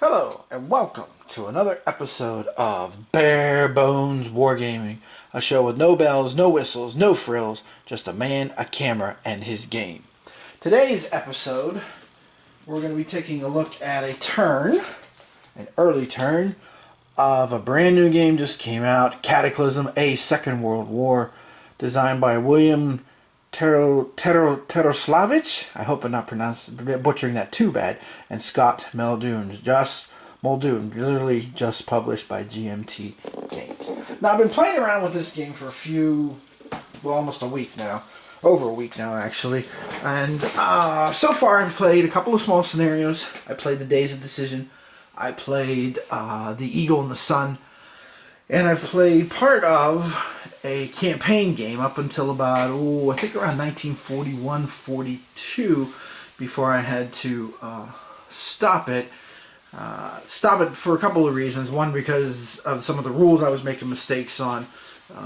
Hello, and welcome to another episode of Bare Bones Wargaming, a show with no bells, no whistles, no frills, just a man, a camera, and his game. Today's episode, we're going to be taking a look at an early turn, of a brand new game just came out, Cataclysm, a Second World War, designed by William Teroslavich. I hope I'm not butchering that too bad. And Scott Muldoon, literally just published by GMT Games. Now I've been playing around with this game for almost a week now. Over a week now, actually. And so far I've played a couple of small scenarios. I played the Days of Decision. I played the Eagle and the Sun. And I've played part of a campaign game up until about, I think around 1941-42 before I had to stop it. Stop it for a couple of reasons. One, because of some of the rules I was making mistakes on,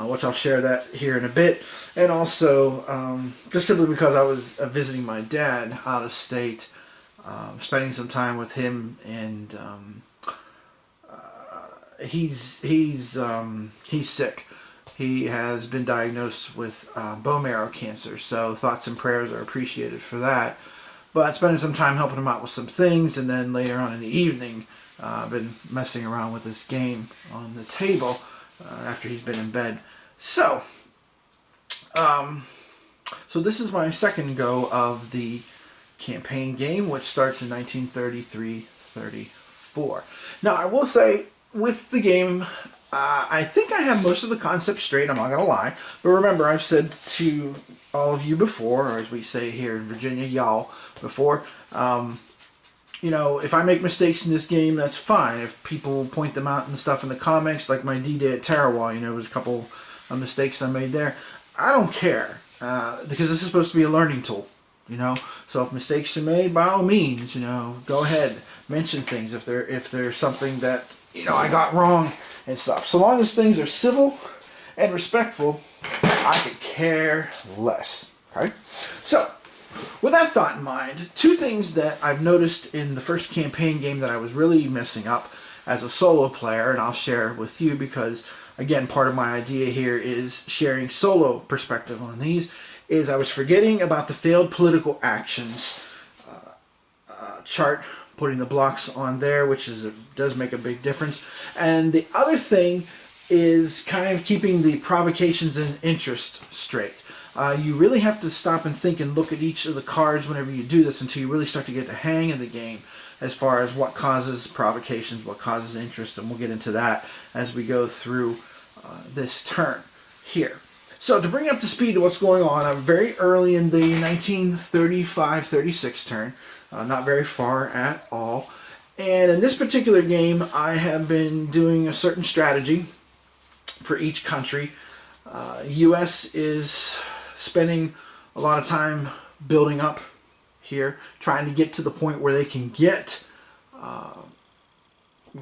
which I'll share that here in a bit. And also, just simply because I was visiting my dad out of state, spending some time with him, and he's sick. He has been diagnosed with bone marrow cancer, so thoughts and prayers are appreciated for that. But spending some time helping him out with some things, and then later on in the evening, I've been messing around with this game on the table after he's been in bed. So this is my second go of the campaign game, which starts in 1933-34. Now, I will say, with the game, I think I have most of the concepts straight, I'm not going to lie. But remember, I've said to all of you before, or as we say here in Virginia, y'all, before, if I make mistakes in this game, that's fine. If people point them out and stuff in the comics, like my D-Day at Tarawa, there was a couple of mistakes I made there. I don't care, because this is supposed to be a learning tool, So if mistakes are made, by all means, go ahead, mention things if there's something that, I got wrong and stuff. So long as things are civil and respectful, I could care less. Okay? So, with that thought in mind, two things that I've noticed in the first campaign game that I was really messing up as a solo player, and I'll share with you because, again, part of my idea here is sharing solo perspective on these, is I was forgetting about the failed political actions chart, putting the blocks on there, which does make a big difference. And the other thing is kind of keeping the provocations and interest straight. You really have to stop and think and look at each of the cards whenever you do this until you really start to get the hang of the game as far as what causes provocations, what causes interest, and we'll get into that as we go through this turn here. So to bring you up to speed to what's going on, I'm very early in the 1935-36 turn, not very far at all. And in this particular game, I have been doing a certain strategy for each country. U.S. is spending a lot of time building up here, trying to get to the point where they can get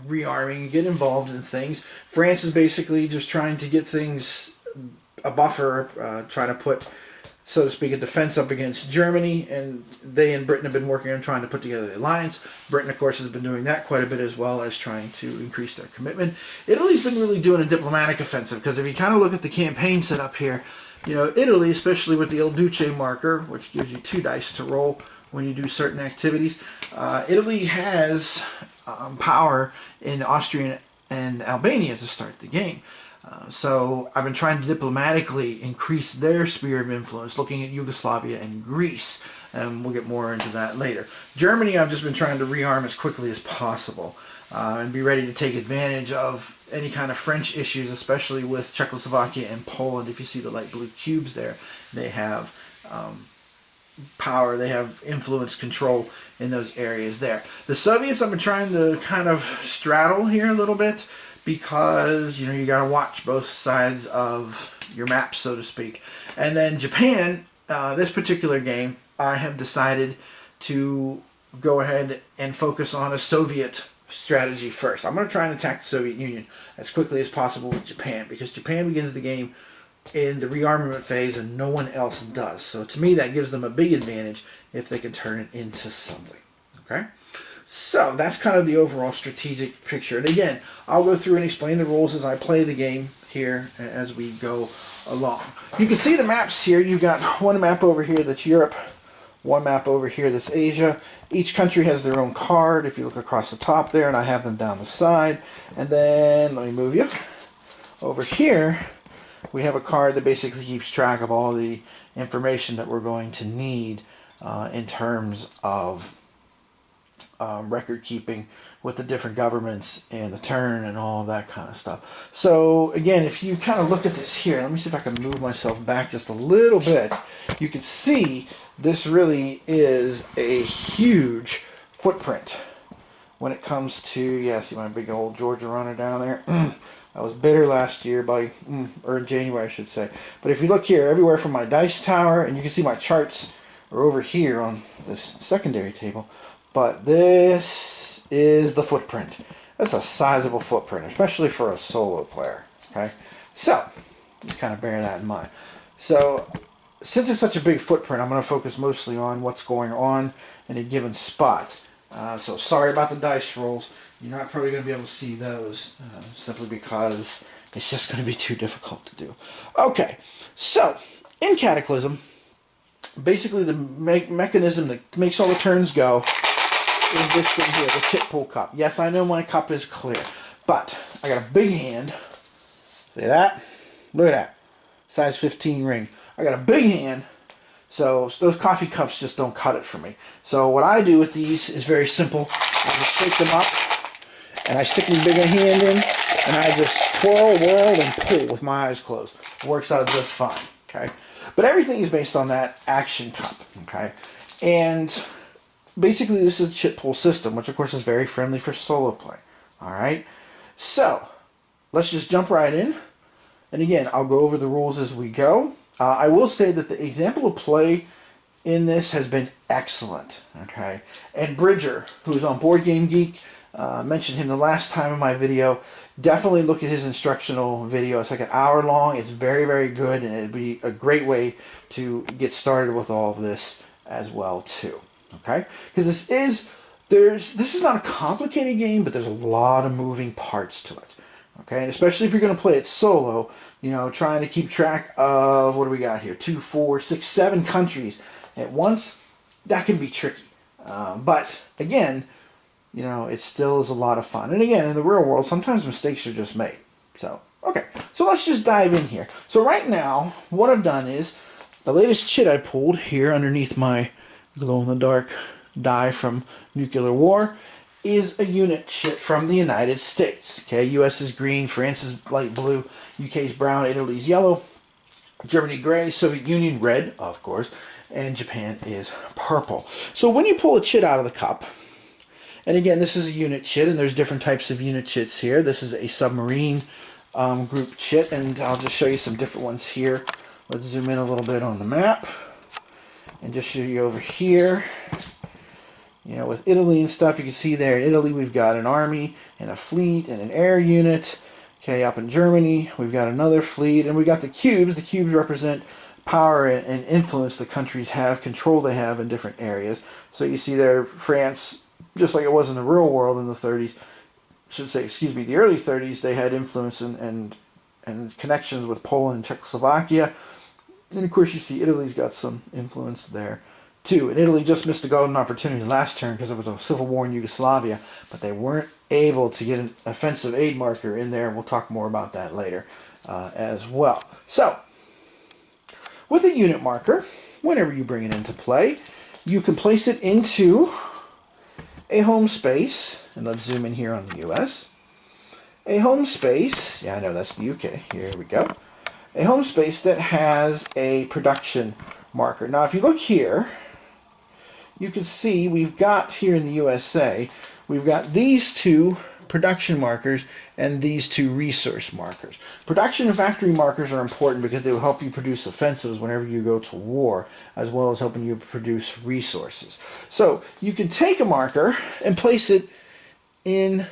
rearming and get involved in things. France is basically just trying to get things, a buffer, trying to put, so to speak, a defense up against Germany, and they and Britain have been working on trying to put together the alliance. Britain, of course, has been doing that quite a bit, as well as trying to increase their commitment. Italy's been really doing a diplomatic offensive, because if you kind of look at the campaign set up here, Italy, especially with the Il Duce marker, which gives you 2 dice to roll when you do certain activities, Italy has power in Austria and Albania to start the game. So I've been trying to diplomatically increase their sphere of influence, looking at Yugoslavia and Greece, and we'll get more into that later. Germany, I've just been trying to rearm as quickly as possible and be ready to take advantage of any kind of French issues, especially with Czechoslovakia and Poland. If you see the light blue cubes there, they have power, they have influence, control in those areas there. The Soviets, I've been trying to kind of straddle here a little bit, because you got to watch both sides of your map, so to speak. And then Japan, this particular game, I have decided to go ahead and focus on a Soviet strategy first. I'm going to try and attack the Soviet Union as quickly as possible with Japan, because Japan begins the game in the rearmament phase and no one else does. So to me, that gives them a big advantage if they can turn it into something. Okay? So that's kind of the overall strategic picture. And again, I'll go through and explain the rules as I play the game here as we go along. You can see the maps here. You've got one map over here that's Europe, one map over here that's Asia. Each country has their own card if you look across the top there, and I have them down the side. And then, let me move you. Over here, we have a card that basically keeps track of all the information that we're going to need in terms of record keeping with the different governments and the turn and all of that kind of stuff. So again, if you kind of look at this here, let me see if I can move myself back just a little bit. You can see this really is a huge footprint when it comes to, yeah, see my big old Georgia runner down there? I was bitter last year or in January I should say. But if you look here, everywhere from my dice tower, and you can see my charts are over here on this secondary table, but this is the footprint. That's a sizable footprint, especially for a solo player. Okay, so just kind of bear that in mind. So since it's such a big footprint, I'm going to focus mostly on what's going on in a given spot. So sorry about the dice rolls. You're not probably going to be able to see those simply because it's just going to be too difficult to do. Okay, so in Cataclysm, basically the mechanism that makes all the turns go is this thing here, the chip pull cup. Yes, I know my cup is clear, but I got a big hand. See that? Look at that. Size 15 ring. I got a big hand, so those coffee cups just don't cut it for me. So what I do with these is very simple. I just shake them up, and I stick my bigger hand in, and I just twirl, whirl, and pull with my eyes closed. It works out just fine, okay? But everything is based on that action cup, okay? And basically this is a chip pull system, which of course is very friendly for solo play, alright? So, let's just jump right in. And again, I'll go over the rules as we go. I will say that the example of play in this has been excellent, okay? And Bridger, who's on Board Game Geek, mentioned him the last time in my video. Definitely look at his instructional video. It's like an hour long. It's very, very good, and it'd be a great way to get started with all of this as well too. Okay? Because this is not a complicated game, but there's a lot of moving parts to it. Okay? And especially if you're going to play it solo, you know, trying to keep track of, what do we got here? 2, 4, 6, 7 countries at once, that can be tricky. But again, you know, it still is a lot of fun. And again, in the real world, sometimes mistakes are just made. So, okay. So let's just dive in here. So right now, what I've done is, the latest chit I pulled here underneath my glow-in-the-dark die from Nuclear War is a unit chit from the United States. Okay, US is green, France is light blue, UK is brown, Italy's yellow, Germany gray, Soviet Union red, of course, and Japan is purple. So when you pull a chit out of the cup, and again, this is a unit chit, and there's different types of unit chits here. This is a submarine group chit, and I'll just show you some different ones here. Let's zoom in a little bit on the map, and just show you over here. You know, with Italy and stuff, you can see there in Italy we've got an army, and a fleet, and an air unit. Okay, up in Germany, we've got another fleet, and we've got the cubes. The cubes represent power and influence the countries have, control they have in different areas. So you see there, France, just like it was in the real world in the 30s, should say, excuse me, the early 30s, they had influence and connections with Poland and Czechoslovakia. And of course you see Italy's got some influence there too. And Italy just missed a golden opportunity last turn because there was a civil war in Yugoslavia, but they weren't able to get an offensive aid marker in there. We'll talk more about that later as well. So, with a unit marker, whenever you bring it into play, you can place it into a home space, and let's zoom in here on the US. A home space, yeah, I know that's the UK, here we go. A home space that has a production marker. Now if you look here, you can see we've got here in the USA, we've got these two production markers and these two resource markers. Production and factory markers are important because they will help you produce offensives whenever you go to war, as well as helping you produce resources. So you can take a marker and place it in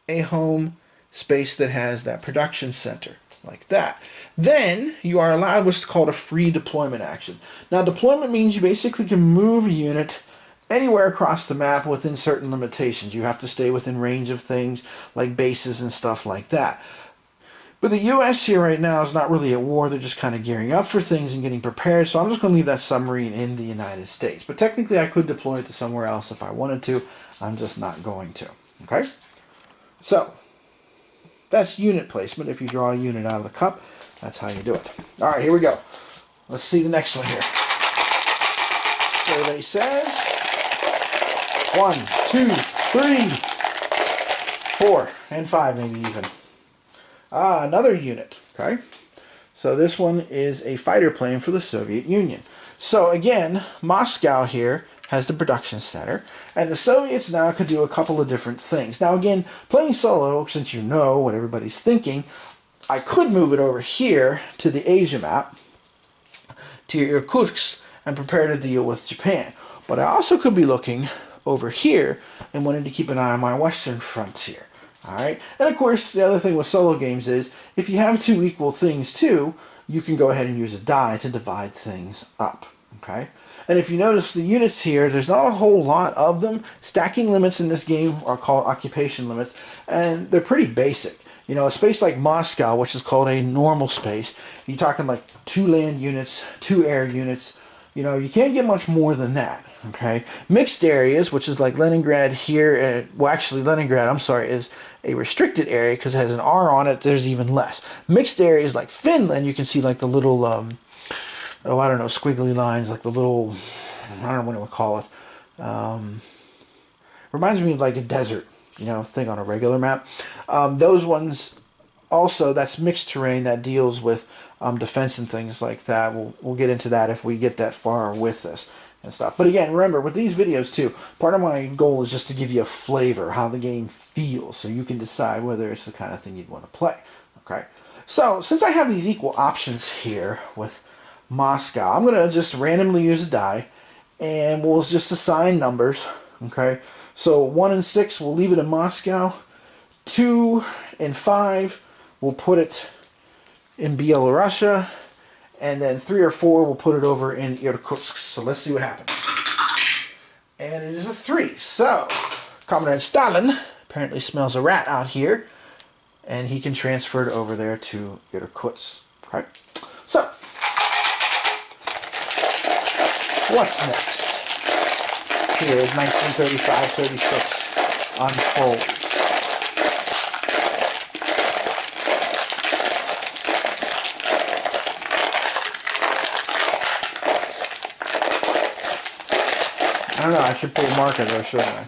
a home space that has that production center, like that. Then you are allowed what's called a free deployment action. Now deployment means you basically can move a unit anywhere across the map within certain limitations. You have to stay within range of things like bases and stuff like that. But the U.S. here right now is not really at war. They're just kind of gearing up for things and getting prepared. So I'm just going to leave that submarine in the United States. But technically I could deploy it to somewhere else if I wanted to. I'm just not going to. Okay? So that's unit placement. If you draw a unit out of the cup, that's how you do it. All right, here we go. Let's see the next one here. Survey says 1, 2, 3, 4, and 5 maybe even. Another unit. Okay, so this one is a fighter plane for the Soviet Union. So again, Moscow here has the production center, and the Soviets now could do a couple of different things. Now again, playing solo, since you know what everybody's thinking, I could move it over here to the Asia map, to Irkutsk, and prepare to deal with Japan. But I also could be looking over here and wanting to keep an eye on my western frontier. Alright, and of course the other thing with solo games is if you have two equal things too, you can go ahead and use a die to divide things up. Okay, and if you notice the units here, there's not a whole lot of them. Stacking limits in this game are called occupation limits, and they're pretty basic. You know, a space like Moscow, which is called a normal space, you're talking like 2 land units, 2 air units. You know, you can't get much more than that. Okay, mixed areas, which is like Leningrad here. Well, actually, Leningrad, I'm sorry, is a restricted area because it has an R on it. There's even less. Mixed areas like Finland, you can see like the little, I don't know, squiggly lines, like the little, I don't know what we call it. Reminds me of like a desert, you know, thing on a regular map. Those ones also, that's mixed terrain that deals with defense and things like that. We'll get into that if we get that far with this and stuff. But again, remember, with these videos too, part of my goal is just to give you a flavor, how the game feels, so you can decide whether it's the kind of thing you'd want to play. Okay, so since I have these equal options here with Moscow, I'm going to just randomly use a die, and we'll just assign numbers. Okay, so 1 and 6, we'll leave it in Moscow. 2 and 5, we'll put it in Belarusia, and then 3 or 4, we'll put it over in Irkutsk. So let's see what happens. And it is a 3. So Commandant Stalin apparently smells a rat out here, and he can transfer it over there to Irkutsk. Okay. So what's next? Here is 1935-36 unfolds. I don't know, I should pull markers, or shouldn't I?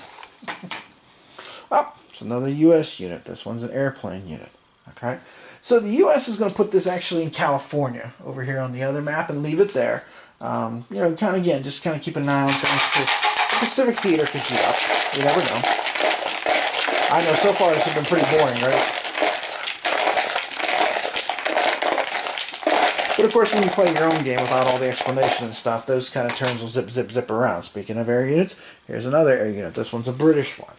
Oh, it's another U.S. unit. This one's an airplane unit. Okay, so the U.S. is going to put this actually in California, over here on the other map, and leave it there. You know, kind of, again, just kind of keep an eye on things, because the Pacific Theater could heat up. You never know. I know, so far this has been pretty boring, right? But of course, when you play your own game without all the explanation and stuff, those kind of turns will zip, zip, zip around. Speaking of air units, here's another air unit. This one's a British one.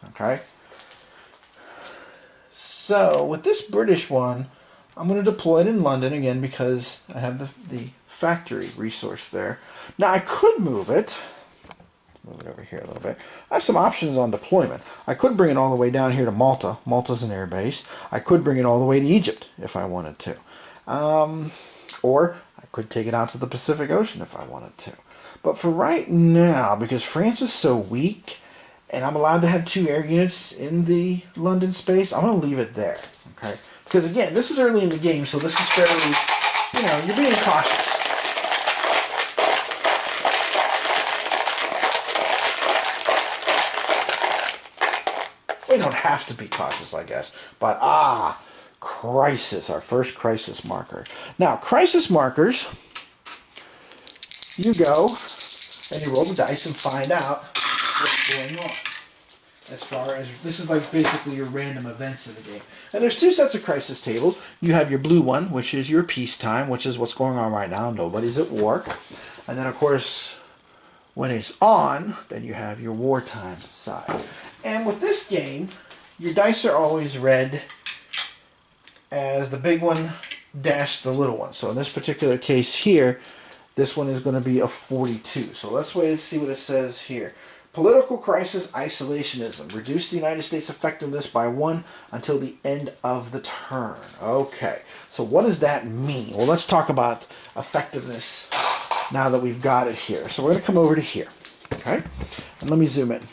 Okay? So, with this British one, I'm going to deploy it in London again because I have the factory resource there. Now, I could move it over here a little bit. I have some options on deployment. I could bring it all the way down here to Malta. Malta's an air base. I could bring it all the way to Egypt if I wanted to. Or I could take it out to the Pacific Ocean if I wanted to. But for right now, because France is so weak, and I'm allowed to have 2 air units in the London space, I'm going to leave it there. Okay? Because again, this is early in the game, so this is fairly, you know, you're being cautious. We don't have to be cautious, I guess. But, crisis, our first crisis marker. Now, crisis markers, you go and you roll the dice and find out what's going on. As far as, this is like basically your random events in the game. And there's 2 sets of crisis tables. You have your blue one, which is your peacetime, which is what's going on right now. Nobody's at war. And then, of course, when it's on, then you have your wartime side. And with this game, your dice are always red as the big one dash the little one. So in this particular case here, This one is going to be a 42. So let's wait and see what it says here. Political crisis isolationism. Reduce the United States effectiveness by 1 until the end of the turn. Okay, so what does that mean? Well, let's talk about effectiveness now that we've got it here. So we're going to come over to here. Okay, and let me zoom in.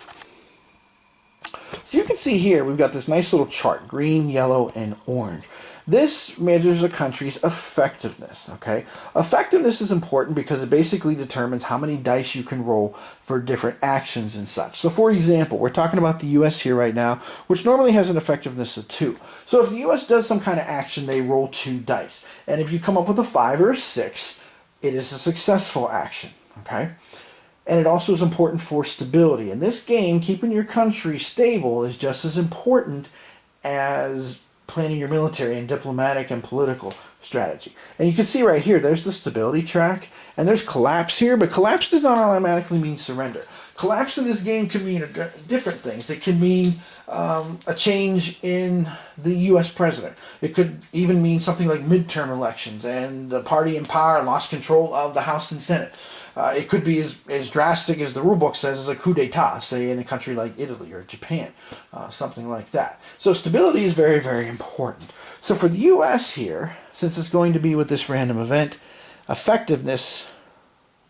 So you can see here we've got this nice little chart, green, yellow, and orange. This measures a country's effectiveness, okay? Effectiveness is important because it basically determines how many dice you can roll for different actions and such. So for example, we're talking about the US here right now, which normally has an effectiveness of 2. So if the US does some kind of action, they roll 2 dice. And if you come up with a 5 or a 6, it is a successful action, okay? And it also is important for stability. In this game, keeping your country stable is just as important as planning your military and diplomatic and political strategy. And you can see right here, there's the stability track, and there's collapse here, but collapse does not automatically mean surrender. Collapse in this game can mean different things. It can mean a change in the U.S. president. It could even mean something like midterm elections, and the party in power lost control of the House and Senate. It could be as drastic as the rulebook says as a coup d'etat, say in a country like Italy or Japan, something like that. So stability is very, very important. So for the U.S. here, since it's going to be with this random event, effectiveness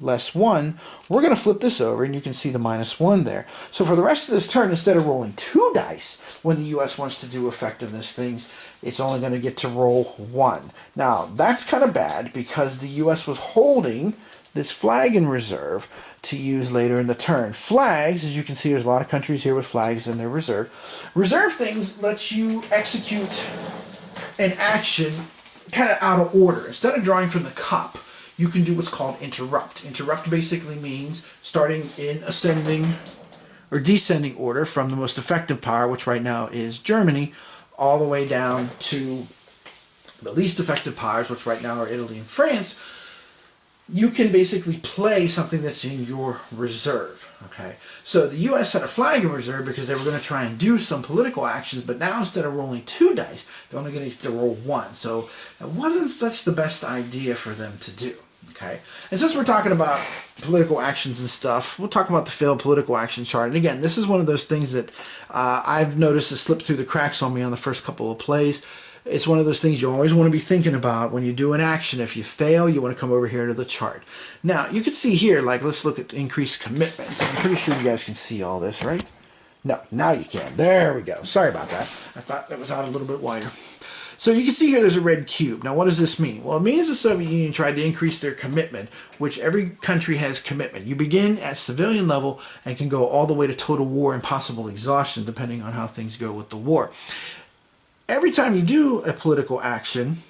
less 1, we're going to flip this over and you can see the -1 there. So for the rest of this turn, instead of rolling 2 dice when the U.S. wants to do effectiveness things, it's only going to get to roll 1. Now, that's kind of bad because the U.S. was holding this flag in reserve to use later in the turn. Flags, as you can see, there's a lot of countries here with flags in their reserve. Reserve things let you execute an action kind of out of order. Instead of drawing from the cup, you can do what's called interrupt. Interrupt basically means starting in ascending or descending order from the most effective power, which right now is Germany, all the way down to the least effective powers, which right now are Italy and France. You can basically play something that's in your reserve, okay? So the U.S. had a flag in reserve because they were going to try and do some political actions, but now instead of rolling 2 dice, they're only going to get to roll 1. So it wasn't such the best idea for them to do, okay? And since we're talking about political actions and stuff, we'll talk about the failed political action chart. And again, this is one of those things that I've noticed has slipped through the cracks on me on the first couple of plays. It's one of those things you always want to be thinking about when you do an action. If you fail, you want to come over here to the chart. Now, you can see here, like, let's look at increased commitment. I'm pretty sure you guys can see all this, right? No, now you can. There we go. Sorry about that. I thought that was out a little bit wider. So you can see here there's a red cube. Now, what does this mean? Well, it means the Soviet Union tried to increase their commitment, which every country has commitment. You begin at civilian level and can go all the way to total war and possible exhaustion, depending on how things go with the war. Every time you do a political action,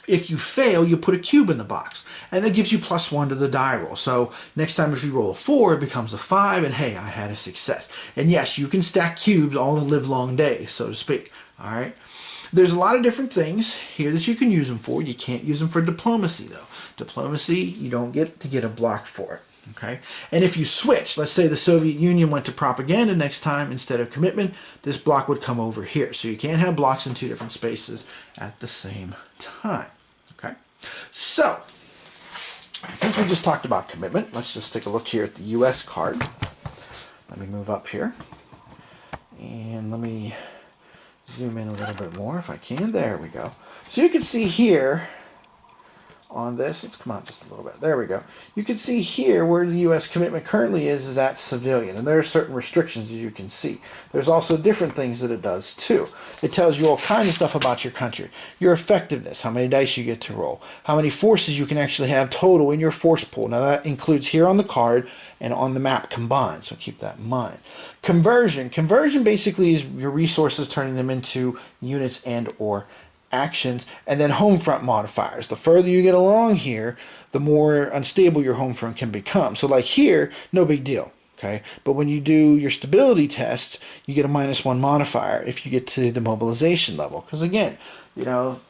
if you fail, you put a cube in the box. And that gives you +1 to the die roll. So next time if you roll a 4, it becomes a 5, and hey, I had a success. And yes, you can stack cubes all the live long day, so to speak. All right. There's a lot of different things here that you can use them for. You can't use them for diplomacy, though. Diplomacy, you don't get to get a block for it. Okay, and if you switch, let's say the Soviet Union went to propaganda next time instead of commitment, this block would come over here. So you can't have blocks in 2 different spaces at the same time. Okay, so since we just talked about commitment, let's just take a look here at the U.S. card. Let me move up here, and let me zoom in a little bit more if I can. There we go. So you can see here on this, let's come out just a little bit. There we go. You can see here where the U.S. commitment currently is at civilian, and there are certain restrictions, as you can see. There's also different things that it does too. It tells you all kinds of stuff about your country, your effectiveness, how many dice you get to roll, how many forces you can actually have total in your force pool. Now that includes here on the card and on the map combined, so keep that in mind. Conversion. Conversion basically is your resources turning them into units and or actions, and then home front modifiers. The further you get along here, the more unstable your home front can become. So like here, no big deal, okay? But when you do your stability tests, you get a -1 modifier if you get to the mobilization level. Because again, you know,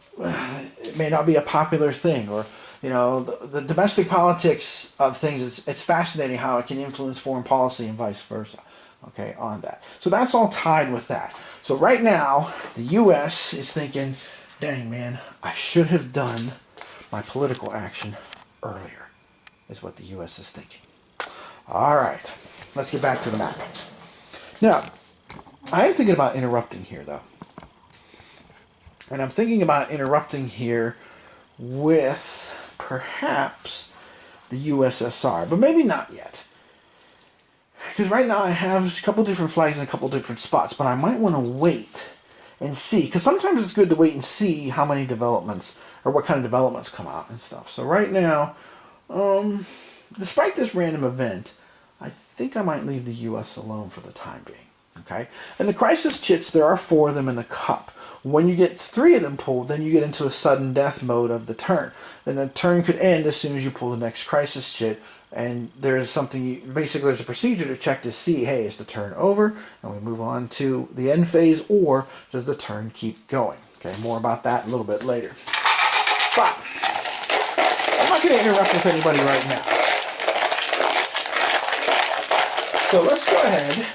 it may not be a popular thing, or you know, the domestic politics of things, it's fascinating how it can influence foreign policy and vice versa, okay, on that. So that's all tied with that. So right now, the U.S. is thinking, dang, man, I should have done my political action earlier. is what the U.S. is thinking. All right, let's get back to the map. Now, I am thinking about interrupting here, though. And I'm thinking about interrupting here with perhaps the USSR, but maybe not yet. Because right now I have a couple different flags in a couple different spots, but I might want to wait and see. Because sometimes it's good to wait and see how many developments, or what kind of developments come out and stuff. So right now, despite this random event, I think I might leave the US alone for the time being. Okay? And the crisis chits, there are 4 of them in the cup. When you get 3 of them pulled, then you get into a sudden death mode of the turn. And the turn could end as soon as you pull the next crisis chit. And there's something, basically there's a procedure to check to see, hey, is the turn over? And we move on to the end phase, or does the turn keep going? Okay, more about that a little bit later. But I'm not going to interrupt with anybody right now. So let's go ahead.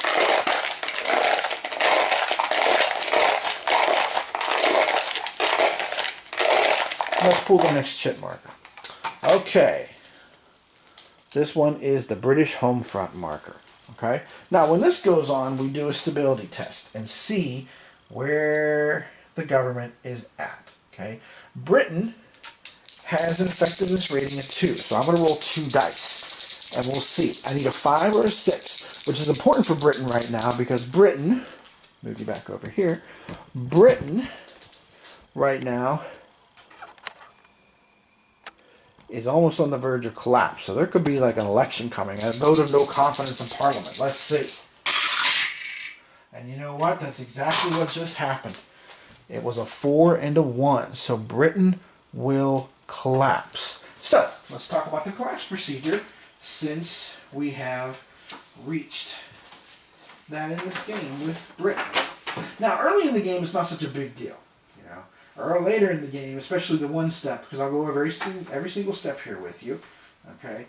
Let's pull the next chit marker. Okay. This one is the British home front marker. Okay. Now, when this goes on, we do a stability test and see where the government is at. Okay. Britain has an effectiveness rating of 2, so I'm going to roll 2 dice, and we'll see. I need a 5 or a 6, which is important for Britain right now because Britain, move you back over here, Britain right now is almost on the verge of collapse. So there could be like an election coming, a vote of no confidence in Parliament. Let's see. And you know what? That's exactly what just happened. It was a 4 and a 1. So Britain will collapse. So let's talk about the collapse procedure since we have reached that in this game with Britain. Now, early in the game, it's not such a big deal. Or later in the game, especially the 1 step, because I'll go over every single step here with you, okay,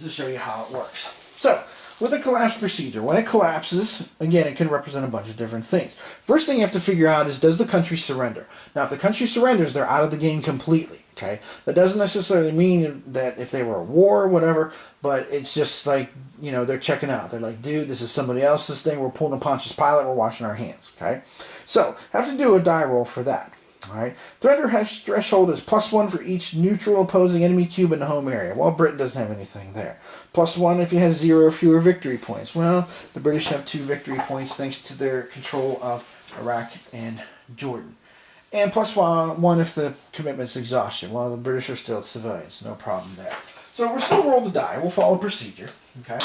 to show you how it works. So, with the collapse procedure, when it collapses, again, it can represent a bunch of different things. First thing you have to figure out is, does the country surrender? Now, if the country surrenders, they're out of the game completely, okay? That doesn't necessarily mean that if they were at war or whatever, but it's just like, you know, they're checking out. They're like, dude, this is somebody else's thing. We're pulling a Pontius Pilate. We're washing our hands, okay? So, have to do a die roll for that. All right. Threshold is +1 for each neutral opposing enemy cube in the home area. Well, Britain doesn't have anything there. +1 if you have 0 or fewer victory points. Well, the British have 2 victory points thanks to their control of Iraq and Jordan. And +1 if the commitment's exhaustion. Well, the British are still civilians. No problem there. So we're still roll the die. We'll follow procedure. Okay.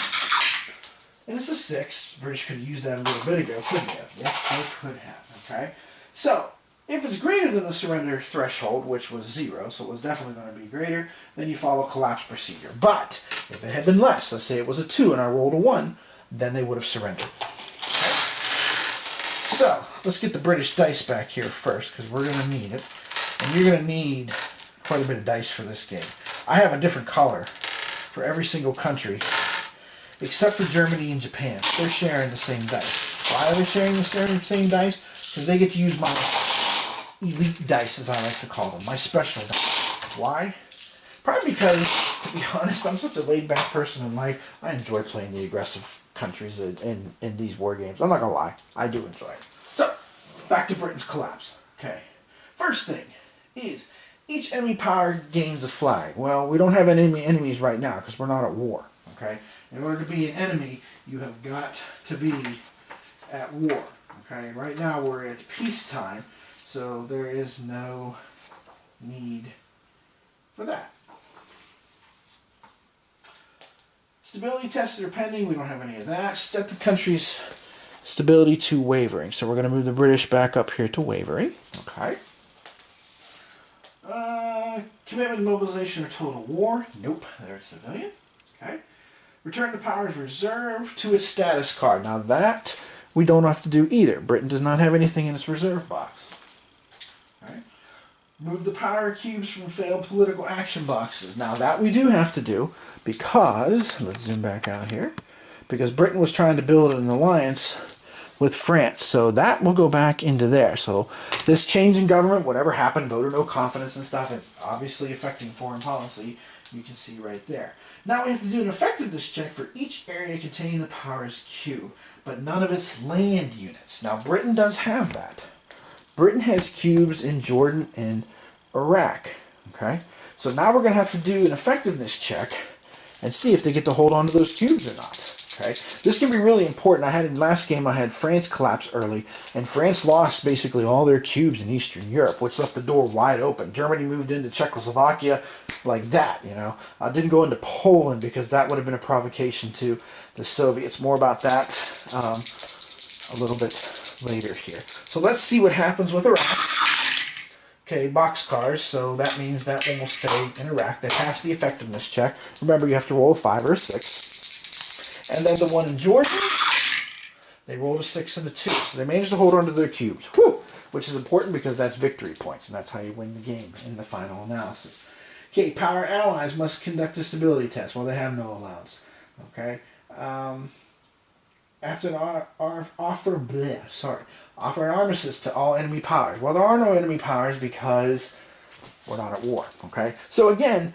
And it's a 6. British could have used that a little bit ago, couldn't they have? Yes, they could have. Okay. So, if it's greater than the surrender threshold, which was 0, so it was definitely going to be greater, then you follow collapse procedure. But, if it had been less, let's say it was a 2 and I rolled a 1, then they would have surrendered. Okay. So, let's get the British dice back here first, because we're going to need it. And you're going to need quite a bit of dice for this game. I have a different color for every single country, except for Germany and Japan. They're sharing the same dice. Why are they sharing the same dice? Because they get to use my elite dice, as I like to call them, my special dice. Why? Probably because, to be honest, I'm such a laid-back person in life. I enjoy playing the aggressive countries in these war games. I'm not going to lie. I do enjoy it. So, back to Britain's collapse. Okay. First thing is, each enemy power gains a flag. Well, we don't have any enemies right now because we're not at war. Okay. In order to be an enemy, you have got to be at war. Okay. Right now we're at peacetime, so there is no need for that. Stability tests are pending. We don't have any of that. Set the country's stability to wavering. So we're going to move the British back up here to wavering. Okay. Commitment, mobilization, or total war. Nope, they're a civilian. Okay. Return to powers reserve to its status card. Now that we don't have to do either. Britain does not have anything in its reserve box. Okay. Move the power cubes from failed political action boxes. Now that we do have to do because, let's zoom back out here, because Britain was trying to build an alliance with France. So that will go back into there. So this change in government, whatever happened, vote or no confidence and stuff, it's obviously affecting foreign policy You can see right there. Now we have to do an effectiveness check for each area containing the powers cube, but none of its land units. Now Britain does have that. Britain has cubes in Jordan and Iraq. Okay, so now we're going to have to do an effectiveness check and see if they get to hold on to those cubes or not. Okay, this can be really important. I had in last game, I had France collapse early, and France lost basically all their cubes in Eastern Europe, which left the door wide open. Germany moved into Czechoslovakia like that, you know. Didn't go into Poland because that would have been a provocation to the Soviets. More about that a little bit later here. So let's see what happens with Iraq. Okay, boxcars, so that means that one will stay in Iraq. They pass the effectiveness check. Remember, you have to roll a 5 or a 6. And then the one in Jordan, they rolled a 6 and a 2. So they managed to hold on to their cubes. Whew! Which is important because that's victory points, and that's how you win the game in the final analysis. Okay, power allies must conduct a stability test. Well, they have no allowance. Okay. After an offer an armistice to all enemy powers. Well, there are no enemy powers because we're not at war. Okay. So again,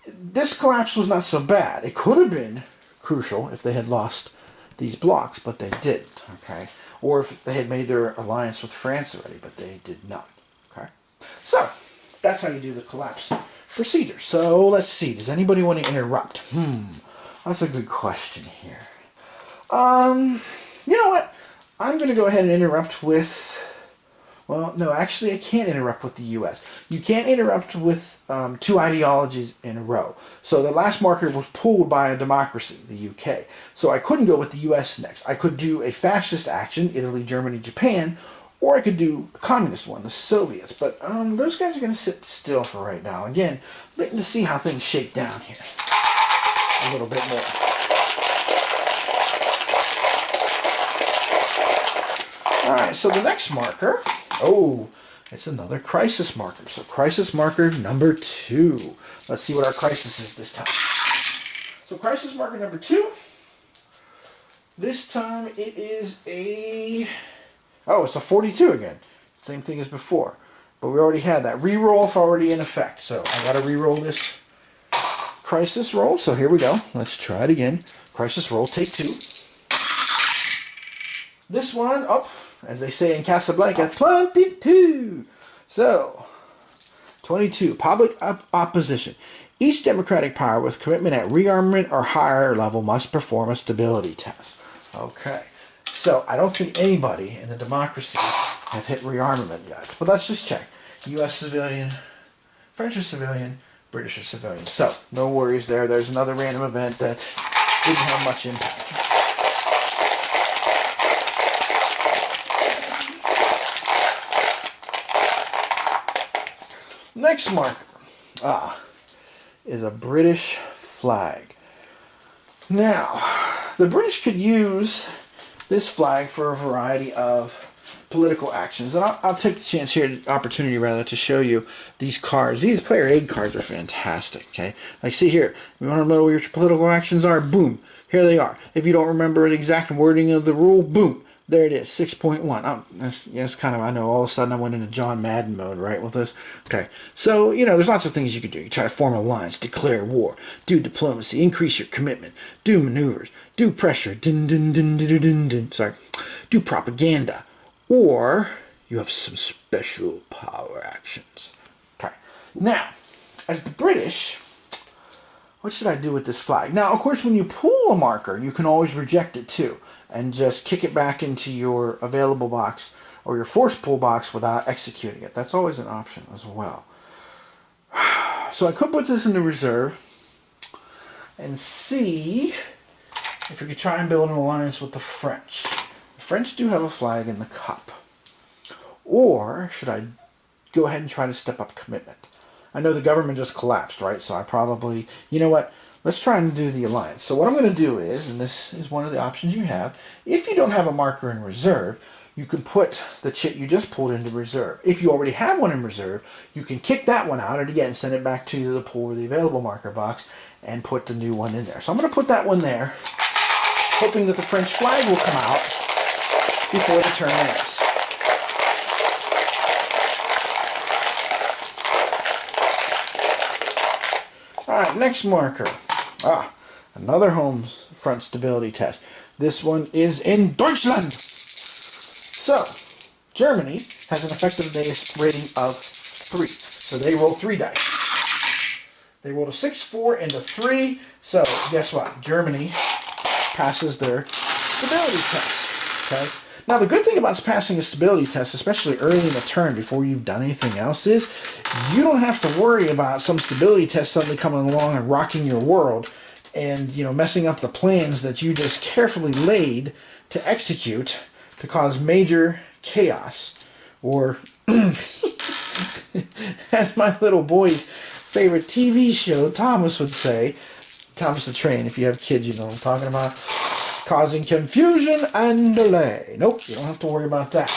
this collapse was not so bad. It could have been crucial if they had lost these blocks, but they didn't. Okay. Or if they had made their alliance with France already, but they did not. Okay. So that's how you do the collapse procedure. So let's see. Does anybody want to interrupt? That's a good question here. You know what? I'm going to go ahead and interrupt with... Well, no, actually I can't interrupt with the U.S. You can't interrupt with two ideologies in a row. So the last marker was pulled by a democracy, the U.K. So I couldn't go with the U.S. next. I could do a fascist action, Italy, Germany, Japan, or I could do a communist one, the Soviets. But those guys are going to sit still for right now. Again, letting to see how things shake down here a little bit more. Alright, so the next marker, it's another crisis marker. So crisis marker number 2. Let's see what our crisis is this time. So crisis marker number 2, this time it is it's a 42 again. Same thing as before. But we already had that. Reroll if already in effect. So I got to reroll this crisis roll. So here we go. Let's try it again. Crisis roll, take 2. This one, as they say in Casablanca, 22. So, 22, public opposition. Each democratic power with commitment at rearmament or higher level must perform a stability test. Okay, so I don't think anybody in the democracy has hit rearmament yet. But let's just check. U.S. civilian, French civilian, British civilian. So, no worries there. There's another random event that didn't have much impact. Next marker is a British flag. Now, the British could use this flag for a variety of political actions. And I'll take the chance here, the opportunity rather, to show you these cards. These player aid cards are fantastic, okay? Like, see here, you want to know what your political actions are? Boom, here they are. If you don't remember the exact wording of the rule, boom. There it is, 6.1. That's kind of, I know, all of a sudden I went into John Madden mode, right, with this. Okay, so, there's lots of things you could do. You try to form an alliance, declare war, do diplomacy, increase your commitment, do maneuvers, do pressure, do propaganda, or you have some special power actions. Okay, now, as the British, what should I do with this flag? Now, of course, when you pull a marker, you can always reject it too, and just kick it back into your available box or your force pull box without executing it. That's always an option as well. So I could put this into reserve and see if we could try and build an alliance with the French. The French do have a flag in the cup. Or should I go ahead and try to step up commitment? I know the government just collapsed, right? So I probably, you know what? Let's try and do the alliance. So what I'm going to do is, and this is one of the options you have, if you don't have a marker in reserve, you can put the chit you just pulled into reserve. If you already have one in reserve, you can kick that one out and again send it back to the pull or the available marker box and put the new one in there. So I'm going to put that one there, hoping that the French flag will come out before the turn ends. Alright, next marker. Another home front stability test. This one is in Deutschland. So, Germany has an effectiveness rating of 3. So they roll 3 dice. They rolled a 6, 4, and a 3. So, guess what? Germany passes their stability test. Okay? Now, the good thing about passing a stability test, especially early in the turn before you've done anything else, is you don't have to worry about some stability test suddenly coming along and rocking your world and, you know, messing up the plans that you just carefully laid to execute to cause major chaos. Or, as my little boy's favorite TV show, Thomas would say, Thomas the Train, if you have kids, you know what I'm talking about, causing confusion and delay. Nope, you don't have to worry about that.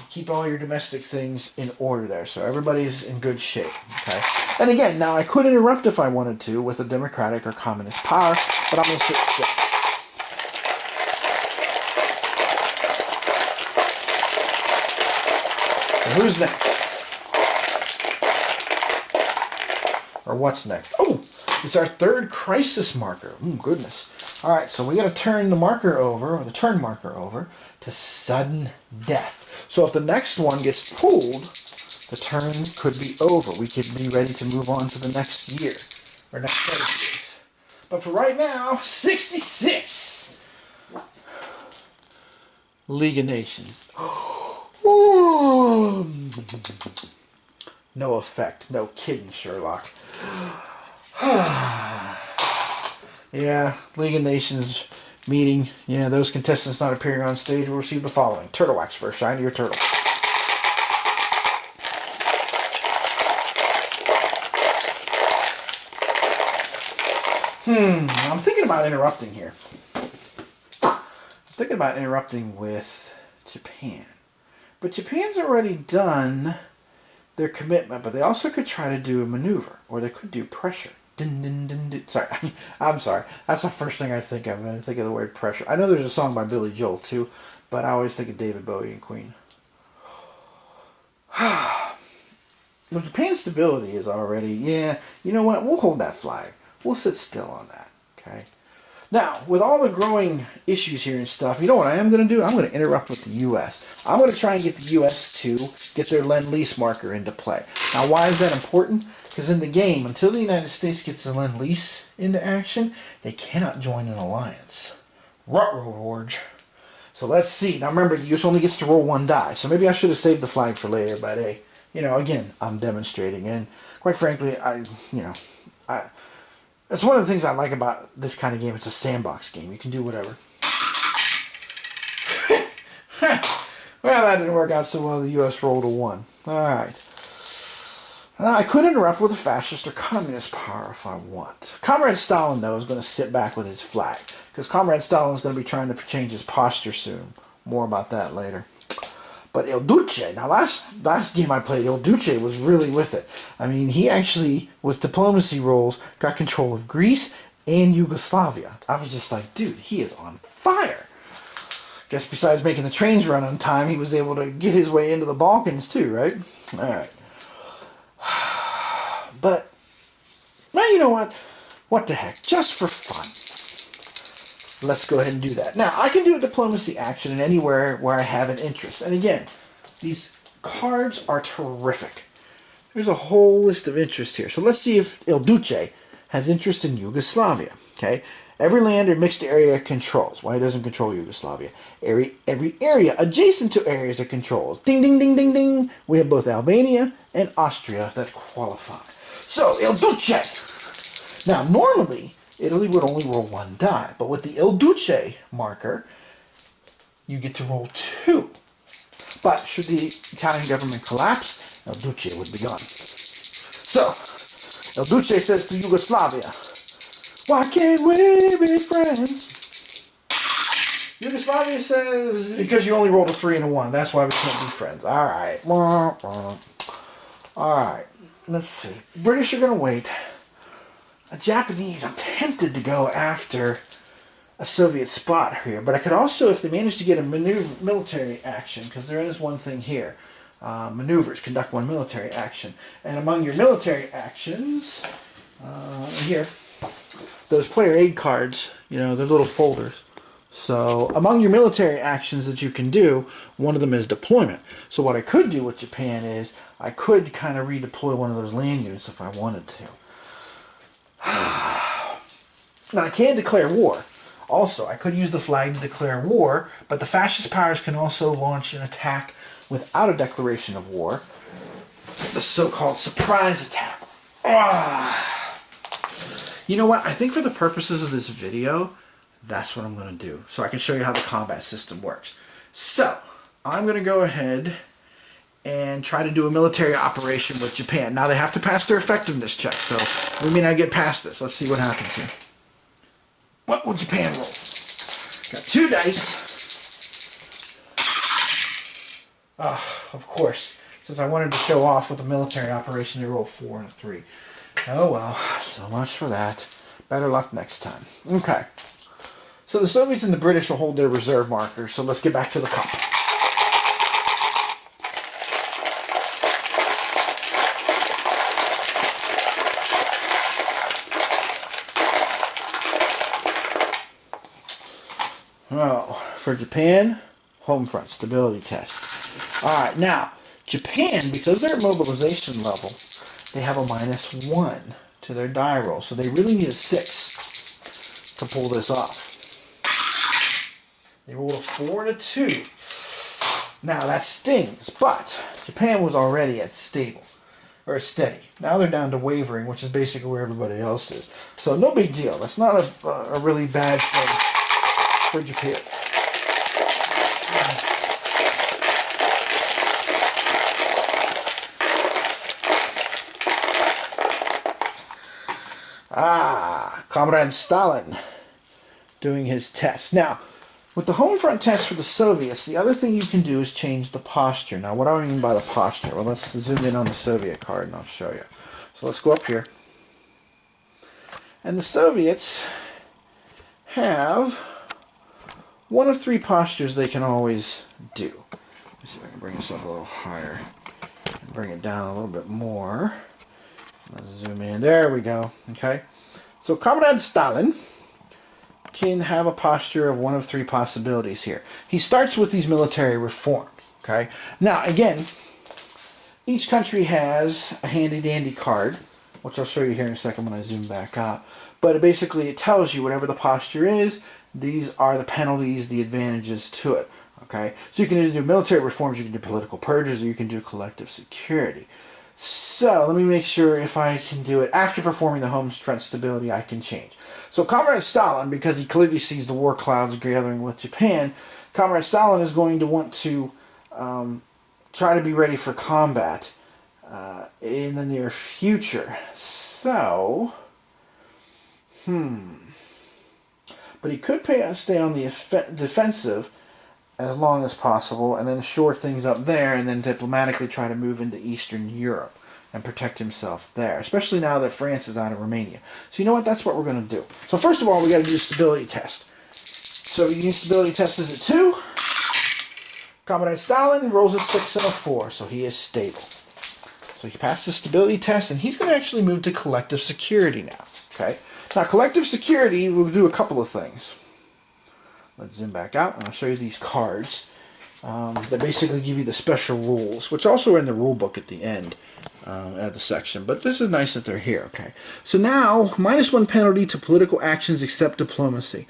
Keep all your domestic things in order there, so everybody's in good shape. Okay. And again, now I could interrupt if I wanted to with a democratic or communist power, but I'm going to sit still. So who's next? Or what's next? Oh, it's our third crisis marker. Goodness. Alright, so we got to turn the marker over, or the turn marker over, to sudden death. So if the next one gets pulled, the turn could be over. We could be ready to move on to the next year, or next set of years. But for right now, 66! League of Nations. No effect. No kidding, Sherlock. Yeah, League of Nations meeting. Yeah, those contestants not appearing on stage will receive the following. Turtle wax for a shinier turtle. I'm thinking about interrupting here. I'm thinking about interrupting with Japan. But Japan's already done their commitment, but they also could try to do a maneuver, or they could do pressure. Dun, dun, dun, dun. Sorry, I'm sorry. That's the first thing I think of when I think of the word pressure. I know there's a song by Billy Joel too, but I always think of David Bowie and Queen. Well, Japan's stability is already, yeah, you know what? We'll hold that flag. We'll sit still on that, okay? Now, with all the growing issues here and stuff, you know what I am going to do? I'm going to interrupt with the U.S. I'm going to try and get the U.S. to get their Lend-Lease marker into play. Now, why is that important? Because in the game, until the United States gets the Lend-Lease into action, they cannot join an alliance. Ruh-roh-orge. So let's see. Now remember, the U.S. only gets to roll 1 die. So maybe I should have saved the flag for later, but hey, you know, again, I'm demonstrating. And quite frankly, that's one of the things I like about this kind of game. It's a sandbox game. You can do whatever. Well, that didn't work out so well. The U.S. rolled a 1. Alright. I could interrupt with a fascist or communist power if I want. Comrade Stalin, though, is going to sit back with his flag. Because Comrade Stalin is going to be trying to change his posture soon. More about that later. But Il Duce, now last game I played, Il Duce was really with it. I mean, he actually, with diplomacy rolls, got control of Greece and Yugoslavia. I was just like, dude, he is on fire. Guess besides making the trains run on time, he was able to get his way into the Balkans too, right? Alright. But, well, you know what? What the heck? Just for fun. Let's go ahead and do that. Now, I can do a diplomacy action in anywhere where I have an interest. And again, these cards are terrific. There's a whole list of interest here. So let's see if Il Duce has interest in Yugoslavia. Okay? Every land or mixed area controls. Why doesn't control Yugoslavia? Every area adjacent to areas it controls. Ding, ding, ding, ding, ding. We have both Albania and Austria that qualify. So, Il Duce. Now, normally, Italy would only roll 1 die. But with the Il Duce marker, you get to roll 2. But should the Italian government collapse, Il Duce would be gone. So, Il Duce says to Yugoslavia, why can't we be friends? Yugoslavia says, because you only rolled a 3 and a 1, that's why we can't be friends. Alright. Alright. Let's see. British are going to wait. Japanese, I'm tempted to go after a Soviet spot here, but I could also, if they manage to get a military action, because there is one thing here, maneuvers, conduct 1 military action, and among your military actions, here, those player aid cards, you know, they're little folders. So among your military actions that you can do, one of them is deployment. So what I could do with Japan is I could kind of redeploy one of those land units if I wanted to. Now I can declare war. Also, I could use the flag to declare war, but the fascist powers can also launch an attack without a declaration of war. The so-called surprise attack. You know what? I think for the purposes of this video, that's what I'm going to do. So I can show you how the combat system works. So, I'm going to go ahead and try to do a military operation with Japan. Now they have to pass their effectiveness check, so we may not get past this. Let's see what happens here. What will Japan roll? Got 2 dice. Of course. Since I wanted to show off with the military operation, they roll 4 and a 3. Oh well, so much for that. Better luck next time. Okay. So the Soviets and the British will hold their reserve markers, so let's get back to the cup. Well, for Japan, home front stability test. Alright, now, Japan, because they're at mobilization level, they have a -1 to their die roll, so they really need a 6 to pull this off. They rolled a 4 and a 2. Now that stings, but Japan was already at stable, or steady. Now they're down to wavering, which is basically where everybody else is. So no big deal. That's not a really bad thing for Japan. Comrade Stalin doing his test. Now, with the home front test for the Soviets, the other thing you can do is change the posture. Now, what do I mean by the posture? Well, let's zoom in on the Soviet card and I'll show you. So let's go up here. And the Soviets have one of 3 postures they can always do. Let me see if I can bring this up a little higher. And bring it down a little bit more. Let's zoom in. There we go. Okay. So Comrade Stalin can have a posture of one of 3 possibilities here. He starts with these military reforms. Okay. Now, again, each country has a handy-dandy card, which I'll show you here in a second when I zoom back up. But basically, it tells you whatever the posture is, these are the penalties, the advantages to it. Okay. So you can either do military reforms, you can do political purges, or you can do collective security. So, let me make sure if I can do it. After performing the home front stability, I can change. So, Comrade Stalin, because he clearly sees the war clouds gathering with Japan, Comrade Stalin is going to want to try to be ready for combat in the near future. So, but he could stay on the defensive as long as possible, and then shore things up there, and then diplomatically try to move into Eastern Europe and protect himself there, especially now that France is out of Romania. So you know what? That's what we're going to do. So first of all, we got to do a stability test. So the stability test is at 2. Comrade Stalin rolls a 6 and a 4, so he is stable. So he passed the stability test, and he's going to actually move to collective security now. Okay. Now collective security will do a couple of things. Let's zoom back out, and I'll show you these cards that basically give you the special rules, which also are in the rule book at the end of the section. But this is nice that they're here, okay? So now, -1 penalty to political actions except diplomacy.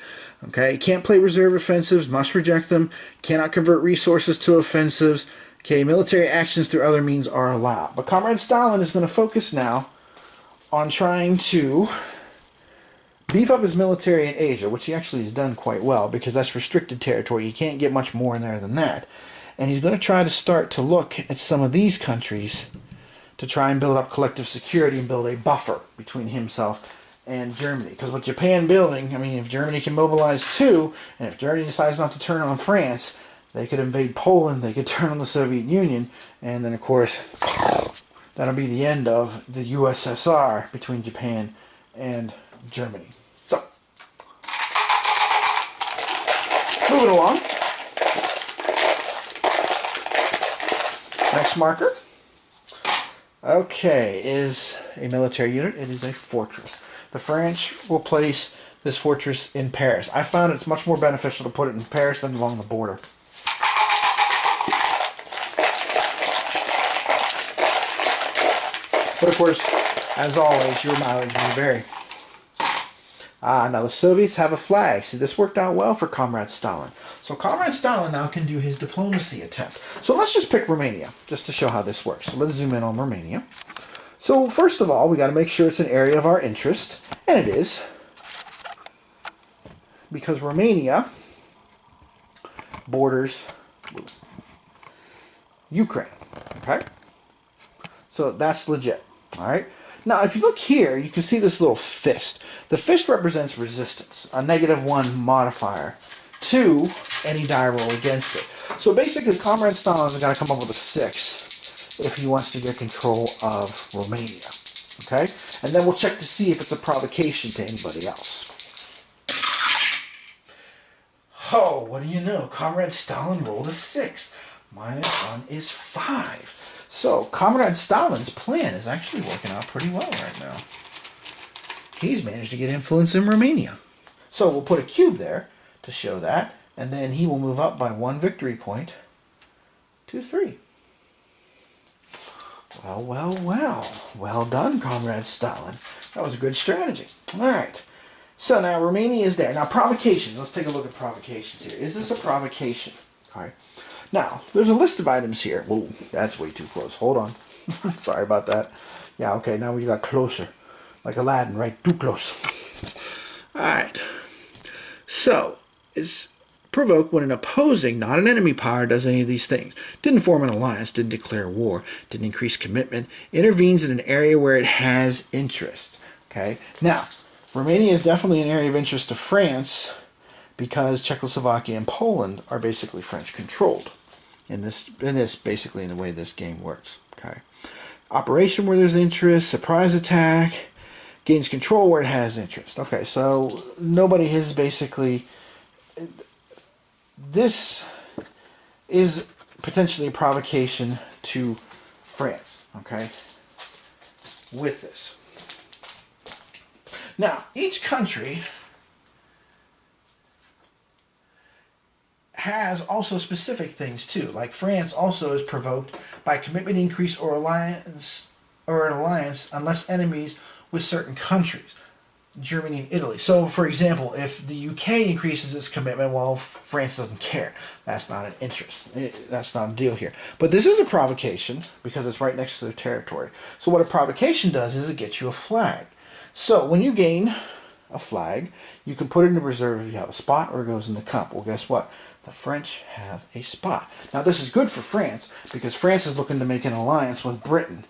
Okay, can't play reserve offensives, must reject them, cannot convert resources to offensives. Okay, military actions through other means are allowed. But Comrade Stalin is going to focus now on trying to beef up his military in Asia, which he actually has done quite well, because that's restricted territory. You can't get much more in there than that. And he's going to try to start to look at some of these countries to try and build up collective security and build a buffer between himself and Germany. Because with Japan building, I mean, if Germany can mobilize too, and if Germany decides not to turn on France, they could invade Poland, they could turn on the Soviet Union, and then, of course, that'll be the end of the USSR between Japan and Germany. So, moving along. Next marker. Okay, is a military unit. It is a fortress. The French will place this fortress in Paris. I found it's much more beneficial to put it in Paris than along the border. But of course, as always, your mileage may vary. Now the Soviets have a flag. See, this worked out well for Comrade Stalin. So Comrade Stalin now can do his diplomacy attempt. So let's just pick Romania, just to show how this works. So let's zoom in on Romania. So first of all, we got to make sure it's an area of our interest, and it is, because Romania borders Ukraine. Okay, so that's legit. All right. Now, if you look here, you can see this little fist. The fist represents resistance, a -1 modifier to any die roll against it. So basically, Comrade Stalin has got to come up with a 6 if he wants to get control of Romania. Okay? And then we'll check to see if it's a provocation to anybody else. Oh, what do you know? Comrade Stalin rolled a 6. -1 is 5. So, Comrade Stalin's plan is actually working out pretty well right now. He's managed to get influence in Romania. So, we'll put a cube there to show that, and then he will move up by 1 victory point to 3. Well, well, well. Well done, Comrade Stalin. That was a good strategy. All right. So, now Romania is there. Now, provocations. Let's take a look at provocations here. Is this a provocation? All right. Now, there's a list of items here. Whoa, that's way too close. Hold on. Sorry about that. Yeah, okay, now we got closer. Like Aladdin, right? Too close. Alright. So, it's provoked when an opposing, not an enemy power, does any of these things. Didn't form an alliance, didn't declare war, didn't increase commitment, intervenes in an area where it has interest. Okay? Now, Romania is definitely an area of interest to France, because Czechoslovakia and Poland are basically French-controlled. In this basically in the way this game works. Okay, operation where there's interest, surprise attack, gains control where it has interest. Okay, so nobody has basically. This is potentially a provocation to France. Okay, with this. Now, each country has also specific things too. Like France also is provoked by commitment increase or an alliance unless enemies with certain countries, Germany and Italy. So, for example, if the UK increases its commitment, well, France doesn't care. That's not an interest. That's not a deal here. But this is a provocation because it's right next to their territory. So what a provocation does is it gets you a flag. So when you gain a flag, you can put it in the reserve if you have a spot, or it goes in the cup. Well, guess what? The French have a spot. Now, this is good for France because France is looking to make an alliance with Britain.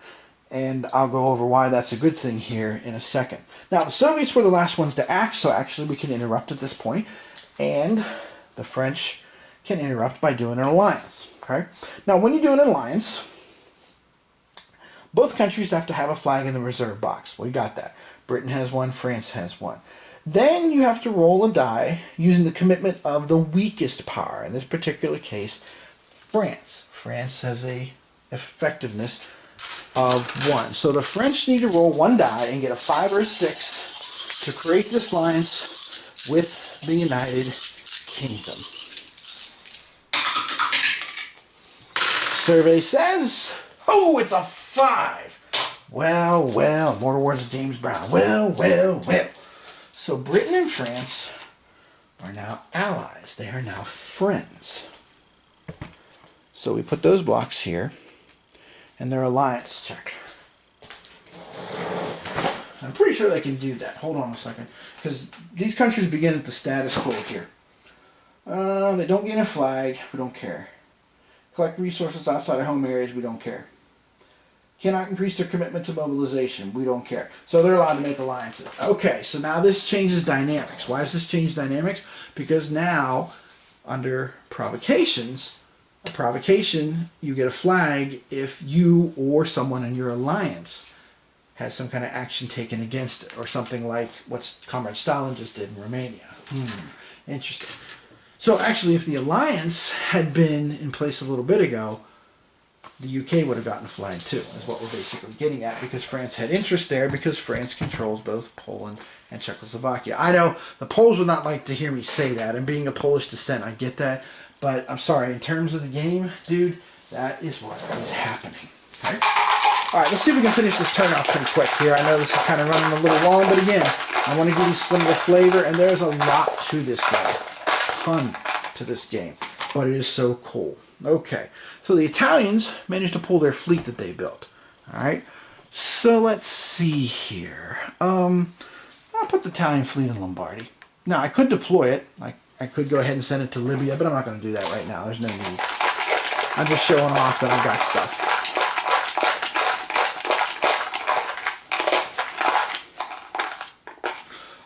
And I'll go over why that's a good thing here in a second. Now, the Soviets were the last ones to act, so actually we can interrupt at this point. And the French can interrupt by doing an alliance. Okay? Now, when you do an alliance, both countries have to have a flag in the reserve box. Well, you got that. Britain has one, France has one. Then you have to roll a die using the commitment of the weakest power. In this particular case, France. France has a effectiveness of 1. So the French need to roll 1 die and get a 5 or a 6 to create this alliance with the United Kingdom. Survey says, oh, it's a 5. Well, well, more words of James Brown. Well, well, well. So Britain and France are now allies. They are now friends. So we put those blocks here, and their alliance check. I'm pretty sure they can do that. Hold on a second, because these countries begin at the status quo here. They don't gain a flag. We don't care. Collect resources outside of home areas. We don't care. Cannot increase their commitment to mobilization. We don't care. So they're allowed to make alliances. Okay, so now this changes dynamics. Why does this change dynamics? Because now, under provocations, a provocation, you get a flag if you or someone in your alliance has some kind of action taken against it, or something like what Comrade Stalin just did in Romania. Interesting. So actually, if the alliance had been in place a little bit ago, the UK would have gotten a flag too, is what we're basically getting at, because France had interest there, because France controls both Poland and Czechoslovakia. I know the Poles would not like to hear me say that, and being of Polish descent, I get that, but I'm sorry, in terms of the game, dude, that is what is happening. Okay? Alright, let's see if we can finish this turn off pretty quick here. I know this is kind of running a little long, but again, I want to give you some of the flavor, and there's a lot to this game. A ton to this game. But it is so cool. Okay, so the Italians managed to pull their fleet that they built. Alright, so let's see here. I'll put the Italian fleet in Lombardy. Now, I could deploy it. I could go ahead and send it to Libya, but I'm not going to do that right now. There's no need. I'm just showing off that I've got stuff.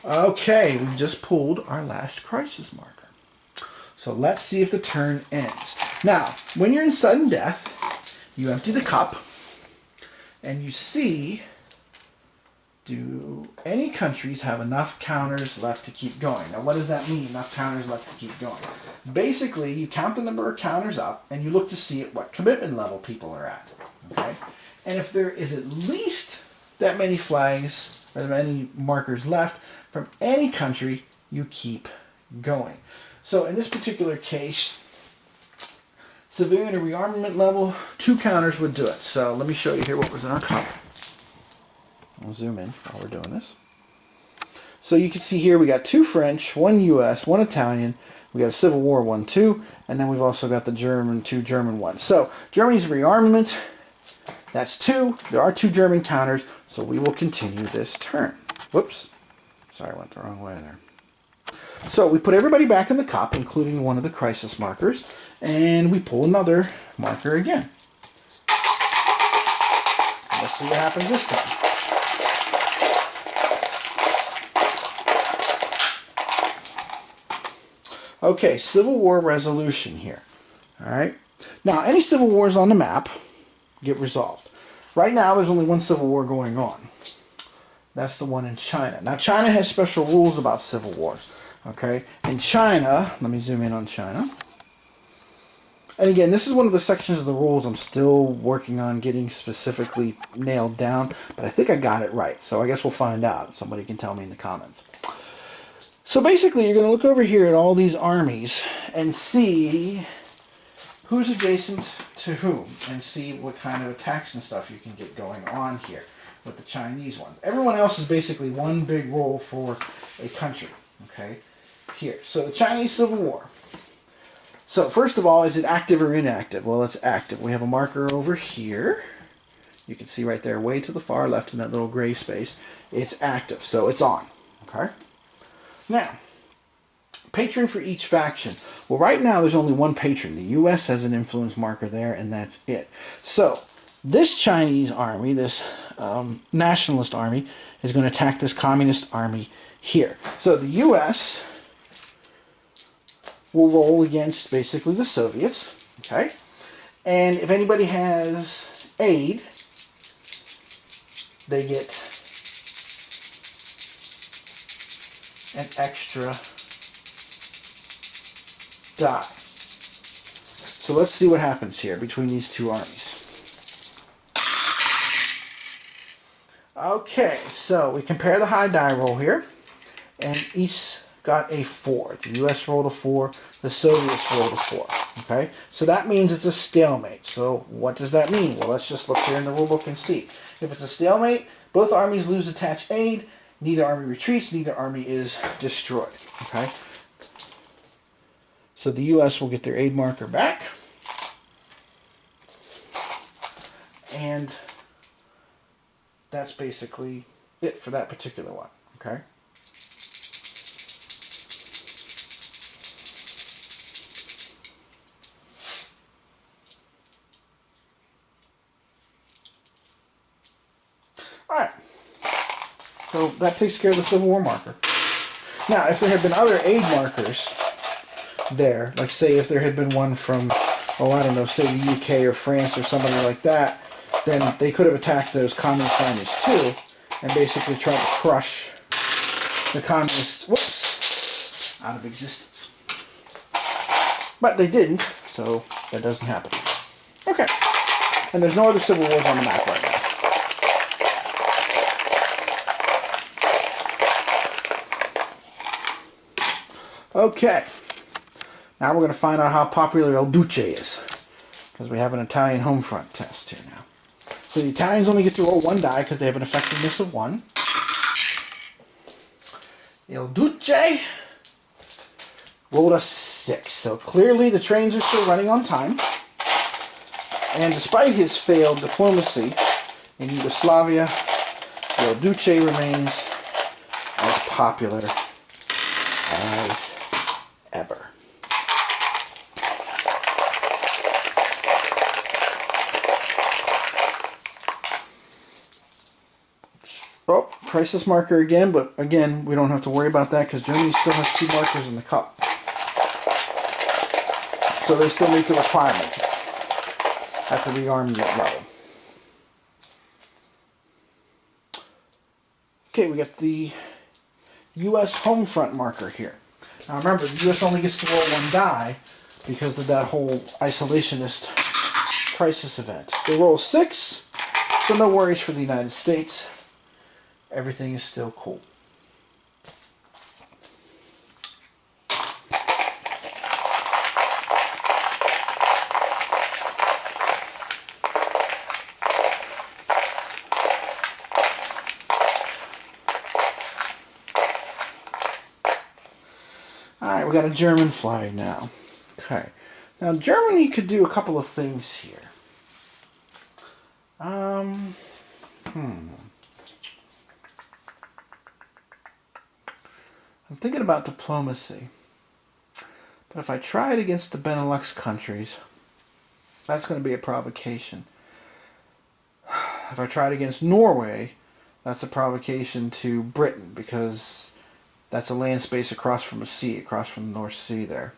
Okay, we've just pulled our last crisis marker. So let's see if the turn ends. Now, when you're in sudden death, you empty the cup, and you see, do any countries have enough counters left to keep going? Now, what does that mean, enough counters left to keep going? Basically, you count the number of counters up, and you look to see at what commitment level people are at. Okay? And if there is at least that many flags, or that many markers left, from any country, you keep going. So in this particular case, civilian or rearmament level, 2 counters would do it. So let me show you here what was in our cup. I'll zoom in while we're doing this. So you can see here we got 2 French, 1 US, 1 Italian. We got a Civil War 1, 2, and then we've also got the German 2, German 1. So Germany's rearmament, that's 2. There are 2 German counters, so we will continue this turn. Whoops. Sorry, I went the wrong way there. So we put everybody back in the cup, including one of the crisis markers, and we pull another marker again. Let's see what happens this time. Okay, Civil War resolution here. Alright? Now, any civil wars on the map get resolved. Right now, there's only one civil war going on. That's the one in China. Now, China has special rules about civil wars. Okay? In China, let me zoom in on China. And again, this is one of the sections of the rules I'm still working on getting specifically nailed down, but I think I got it right. So I guess we'll find out. Somebody can tell me in the comments. So basically, you're going to look over here at all these armies and see who's adjacent to whom, and see what kind of attacks and stuff you can get going on here with the Chinese ones. Everyone else is basically one big role for a country. Okay, here. So the Chinese Civil War. So first of all, is it active or inactive? Well, it's active. We have a marker over here. You can see right there, way to the far left in that little gray space. It's active, so it's on. Okay. Now, patron for each faction. Well, right now there's only one patron. The U.S. has an influence marker there, and that's it. So this Chinese army, this nationalist army, is going to attack this communist army here. So the U.S. will roll against basically the Soviets, okay? And if anybody has aid, they get an extra die. So let's see what happens here between these two armies. Okay, so we compare the high die roll here, and each got a 4. The U.S. rolled a 4, the Soviets rolled a 4. Okay, so that means it's a stalemate. So what does that mean? Well, let's just look here in the rulebook and see. If it's a stalemate, both armies lose attached aid, neither army retreats, neither army is destroyed. Okay, so the U.S. will get their aid marker back, and that's basically it for that particular one. Okay. Alright, so that takes care of the Civil War marker. Now, if there had been other aid markers there, like say if there had been one from, oh I don't know, say the UK or France or somebody like that, then they could have attacked those communist armies too, and basically tried to crush the communists, whoops, out of existence. But they didn't, so that doesn't happen. Okay. And there's no other civil wars on the map right now. Okay, now we're going to find out how popular El Duce is, because we have an Italian home front test here now. So the Italians only get to roll 1 die because they have an effectiveness of 1. El Duce rolled a 6, so clearly the trains are still running on time. And despite his failed diplomacy in Yugoslavia, El Duce remains as popular as ever. Oh, crisis marker again, but again, we don't have to worry about that because Germany still has 2 markers in the cup. So they still meet the requirement at the rearmament level. Okay, we got the U.S. home front marker here. Now remember, the U.S. only gets to roll 1 die because of that whole isolationist crisis event. They roll 6, so no worries for the United States. Everything is still cool. Alright, we got a German flag now. Okay. Now Germany could do a couple of things here. I'm thinking about diplomacy. But if I try it against the Benelux countries, that's going to be a provocation. If I try it against Norway, that's a provocation to Britain, because that's a land space across from a sea, across from the North Sea there.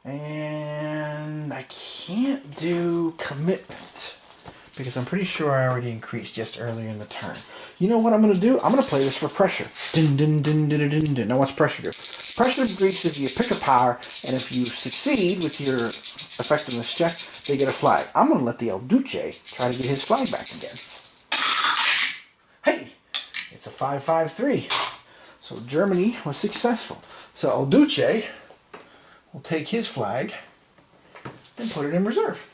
And I can't do commitment, because I'm pretty sure I already increased just earlier in the turn. You know what I'm going to do? I'm going to play this for pressure. Din, din, din, din, din, din. Now what's pressure do? Pressure increases you pick a power, and if you succeed with your effectiveness check, they get a flag. I'm going to let the El Duce try to get his flag back again. Hey! It's a 5-5-3. So Germany was successful. So El Duce will take his flag and put it in reserve.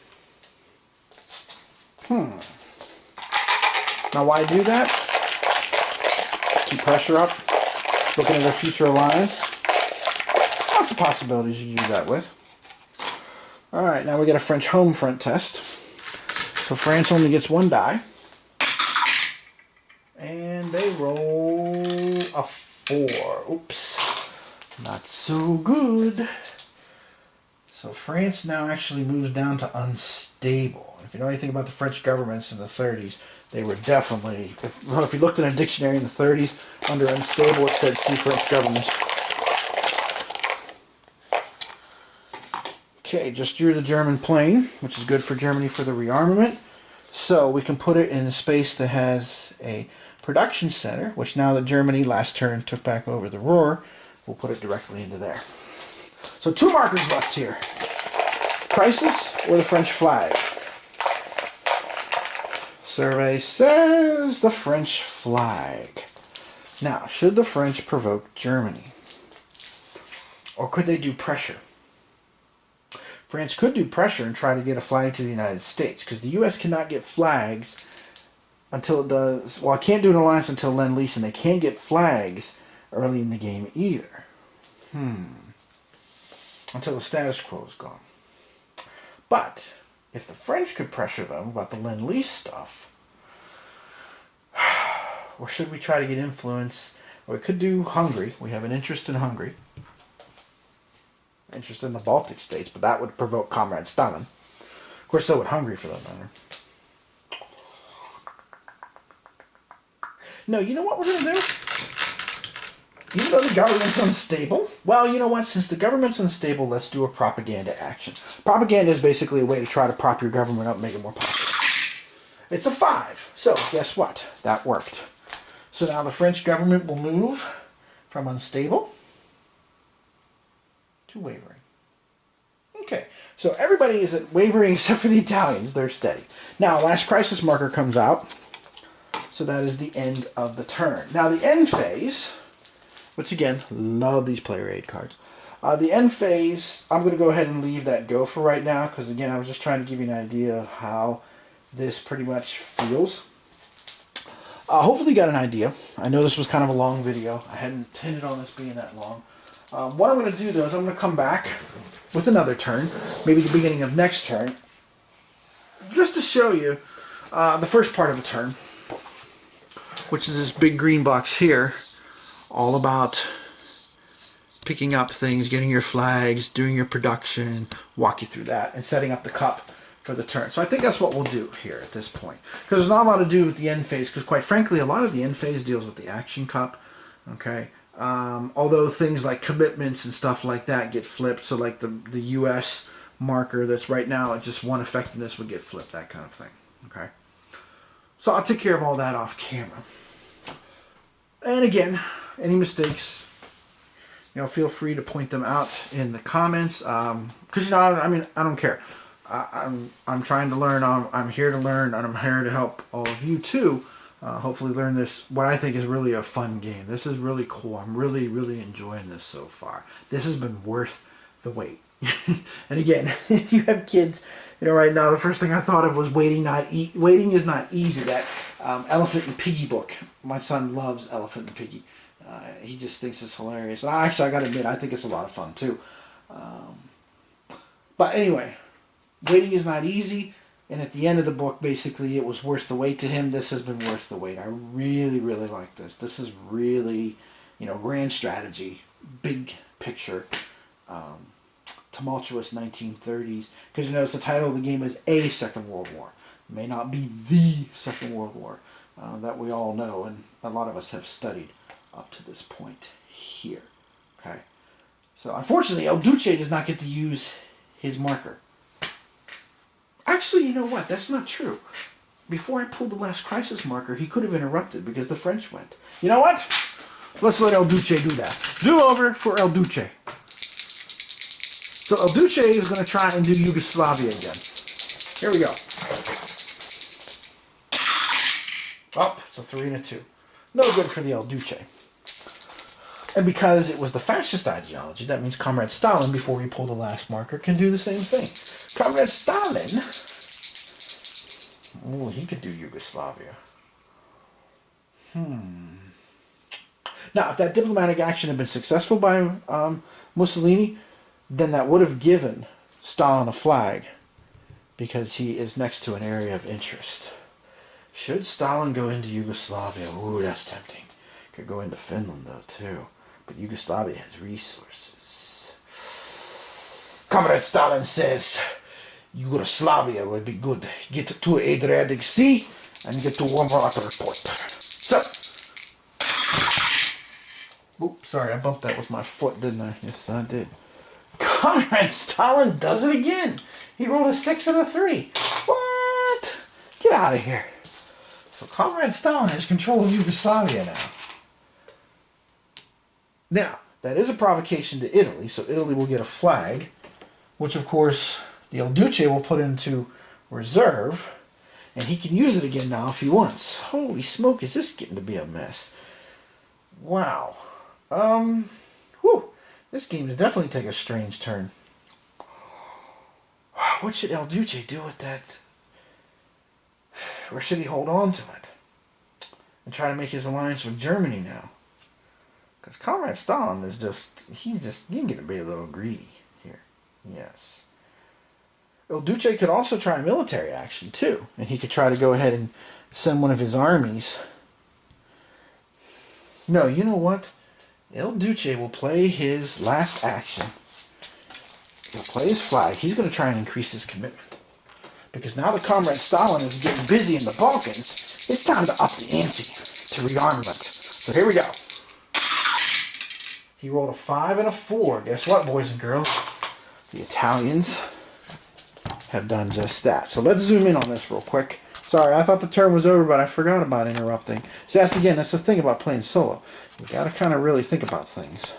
Now why do that? Keep pressure up. Looking at a future alliance. Lots of possibilities you can do that with. Alright, now we got a French home front test. So France only gets 1 die. And they roll a 4. Oops. Not so good. So France now actually moves down to unstable. If you know anything about the French governments in the 30s, they were definitely, if you looked in a dictionary in the 30s, under unstable it said see French government. Okay, just drew the German plane, which is good for Germany for the rearmament. So we can put it in a space that has a production center, which now that Germany last turn took back over the Ruhr, we'll put it directly into there. So 2 markers left here. Crisis or the French flag? Survey says the French flag. Now, should the French provoke Germany? Or could they do pressure? France could do pressure and try to get a flag to the United States, because the U.S. cannot get flags until it does... Well, it can't do an alliance until Lend-Lease, and they can't get flags early in the game either. Until the status quo is gone. But if the French could pressure them about the Lend-Lease stuff, or should we try to get influence? Or we could do Hungary. We have an interest in Hungary. Interest in the Baltic states, but that would provoke Comrade Stalin. Of course, so would Hungary for that matter. No, you know what we're going to do? Even though the government's unstable, well, you know what? Since the government's unstable, let's do a propaganda action. Propaganda is basically a way to try to prop your government up and make it more popular. It's a 5. So, guess what? That worked. So now the French government will move from unstable to wavering. Okay, so everybody is at wavering except for the Italians. They're steady. Now, last crisis marker comes out. So that is the end of the turn. Now, the end phase, which again, love these player aid cards. The end phase, I'm going to go ahead and leave that go for right now, because again, I was just trying to give you an idea of how this pretty much feels. Hopefully you got an idea. I know this was kind of a long video. I hadn't intended on this being that long. What I'm going to do, though, is I'm going to come back with another turn, maybe the beginning of next turn, just to show you the first part of the turn, which is this big green box here, all about picking up things, getting your flags, doing your production, walk you through that, and setting up the cup for the turn. So I think that's what we'll do here at this point. Because there's not a lot to do with the end phase, because quite frankly, a lot of the end phase deals with the action cup, okay? Although things like commitments and stuff like that get flipped, so like the US marker that's right now at just 1 effectiveness would get flipped, that kind of thing, okay? So I'll take care of all that off camera. And again, any mistakes, you know, feel free to point them out in the comments. Because, you know, I mean, I don't care. I'm trying to learn. I'm here to learn, and I'm here to help all of you too. Hopefully learn this, what I think is really a fun game. This is really cool. I'm really, really enjoying this so far. This has been worth the wait. And again, if you have kids, you know, right now, the first thing I thought of was Waiting is Not Easy, that Elephant and Piggy book. My son loves Elephant and Piggy. He just thinks it's hilarious. And I got to admit, I think it's a lot of fun, too. But anyway, Waiting is Not Easy. And at the end of the book, basically, it was worth the wait to him. This has been worth the wait. I really, really like this. This is really, you know, grand strategy, big picture, tumultuous 1930s. Because, you notice the title of the game is A Second World War. It may not be the Second World War that we all know, and a lot of us have studied up to this point here. Okay, so unfortunately, El Duce does not get to use his marker. Actually, you know what? That's not true. Before I pulled the last crisis marker, he could have interrupted because the French went. You know what? Let's let El Duce do that. Do over for El Duce. So El Duce is going to try and do Yugoslavia again. Here we go. Oh, it's a 3 and a 2. No good for the El Duce. And because it was the fascist ideology, that means Comrade Stalin, before we pull the last marker, can do the same thing. Comrade Stalin, oh, he could do Yugoslavia. Now, if that diplomatic action had been successful by Mussolini, then that would have given Stalin a flag, because he is next to an area of interest. Should Stalin go into Yugoslavia? Ooh, that's tempting. Could go into Finland, though, too. But Yugoslavia has resources. Comrade Stalin says Yugoslavia would be good. Get to Adriatic Sea and get to Warmer Port. So, oops, sorry, I bumped that with my foot, didn't I? Yes, I did. Comrade Stalin does it again. He rolled a 6 and a 3. What? Get out of here. So Comrade Stalin has control of Yugoslavia now. Now, that is a provocation to Italy, so Italy will get a flag, which of course the El Duce will put into reserve, and he can use it again now if he wants. Holy smoke, is this getting to be a mess? Wow. This game is definitely taking a strange turn. What should El Duce do with that? Or should he hold on to it and try to make his alliance with Germany now? Because Comrade Stalin is he's getting to be a little greedy here. Yes. El Duce could also try military action too, and he could try to go ahead and send one of his armies. No, you know what? El Duce will play his last action. He'll play his flag. He's going to try and increase his commitment. Because now that Comrade Stalin is getting busy in the Balkans, it's time to up the ante to rearmament. So here we go. He rolled a 5 and a 4. Guess what, boys and girls? The Italians have done just that. So let's zoom in on this real quick. Sorry, I thought the turn was over, but I forgot about interrupting. So that's the thing about playing solo. You got to kind of really think about things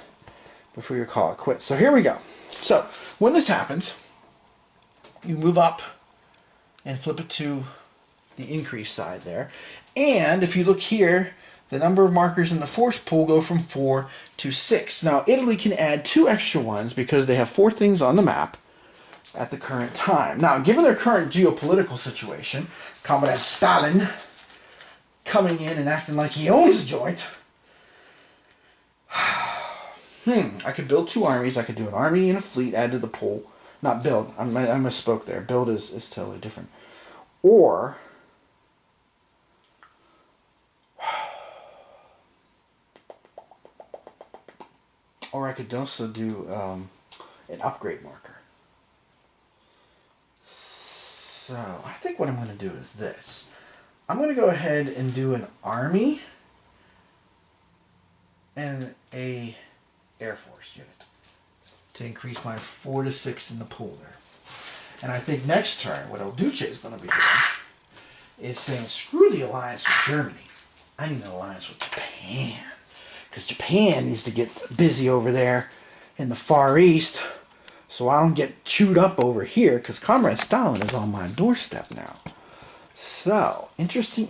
before you call it quits. So here we go. So when this happens, you move up and flip it to the increase side there. And if you look here, the number of markers in the force pool go from 4 to 6. Now, Italy can add 2 extra ones because they have 4 things on the map at the current time. Now, given their current geopolitical situation, Comrade Stalin coming in and acting like he owns the joint, I could build 2 armies. I could do an army and a fleet, add to the pool. Not build. I misspoke there. Build is totally different. Or I could also do an upgrade marker. So I think what I'm going to do is this. I'm going to go ahead and do an army and a Air Force unit to increase my 4 to 6 in the pool there. And I think next turn, what El Duce is going to be doing is saying, screw the alliance with Germany. I need an alliance with Japan. Because Japan needs to get busy over there in the Far East so I don't get chewed up over here, because Comrade Stalin is on my doorstep now. So, interesting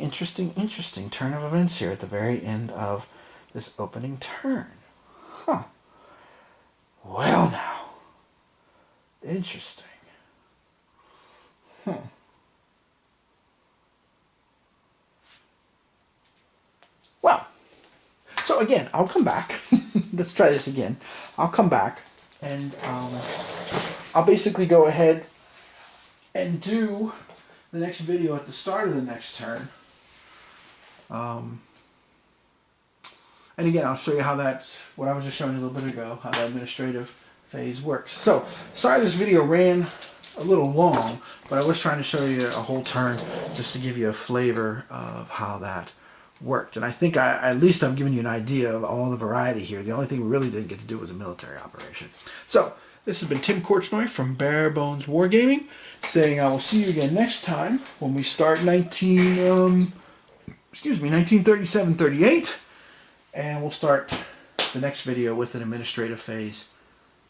turn of events here at the very end of this opening turn. Huh. Well now. Interesting. Well, so again, I'll come back. Let's try this again. I'll come back and I'll basically go ahead and do the next video at the start of the next turn. And again, I'll show you how that, what I was just showing you a little bit ago, how the administrative phase works. So, sorry this video ran a little long, but I was trying to show you a whole turn just to give you a flavor of how that worked. And I think at least I'm giving you an idea of all the variety here. The only thing we really didn't get to do was a military operation. So, this has been Tim Korchnoi from Bare Bones Wargaming, saying I will see you again next time when we start 1937-38, and we'll start the next video with an administrative phase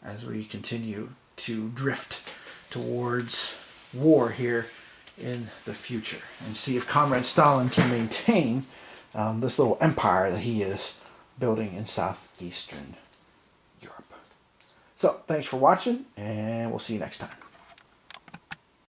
as we continue to drift towards war here in the future, and see if Comrade Stalin can maintain this little empire that he is building in southeastern Europe. So, thanks for watching, and we'll see you next time.